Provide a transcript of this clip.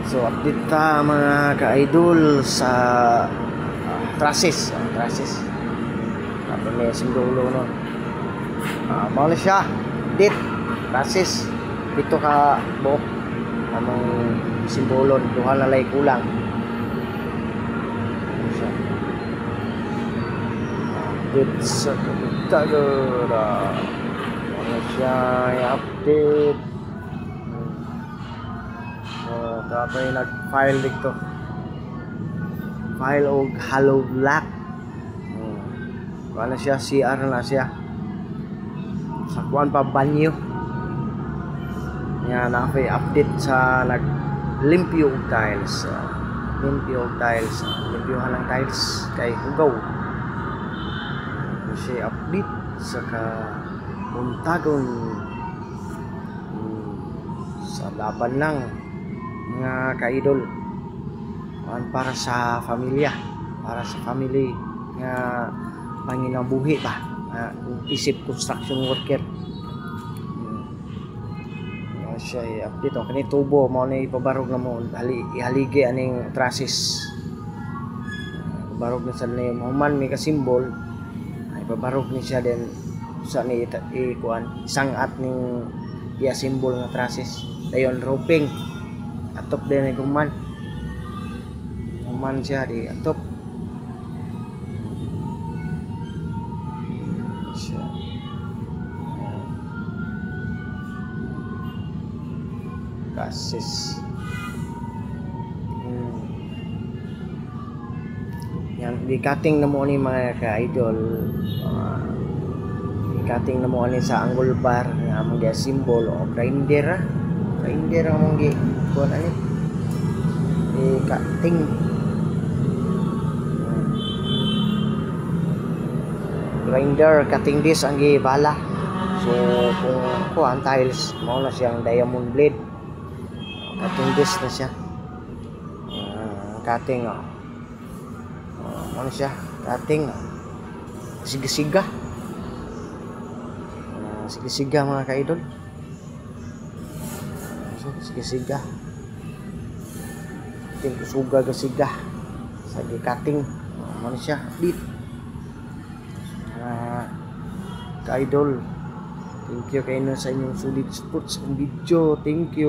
So update ta mga ka-idol sa trusses. Tapos may singgulo no. Mao na siya. Update trusses. Dito ka buok among simbolon duha na lay kulang. Update sa kapitadora. Ano siya i-update. Tapos nag-file dito. File og hollow block. Ano siya, CR na siya. Sa kuan pa banyo. Yan na ako update sa nag-limpyo og tiles. Limpyohan lang tiles kay hugaw. Ano siya update sa buntagon sa laban lang mga ka-idol para sa pamilya, para sa family nga panginabuhi ba isip construction worker. Siya i-update kani tubo mao ni ipabarog na mo ihaligi aning trusses. Barog na sa ni human may kasimbol ipabarog ni siya din sa ni ikuan isangat ning iya simbol nga trusses dayon roofing atop din ni human siya di atop siya trusses. Yang di-cutting na mo ni mga ka-idol, di-cutting na mo ni sa angle bar nga among dia symbol o grinder among gi kuan ani i-cutting grinder cutting disc ang gibala. So kung kuan tiles mao na siyang diamond blade cutting disc na siya. Cutting ano siya cutting siga-siga mga ka-idol. Siga-siga ting suga gasiga sa cutting ano siya dit ka-idol. Thank you kayo sa inyong sulit support sa video. Thank you.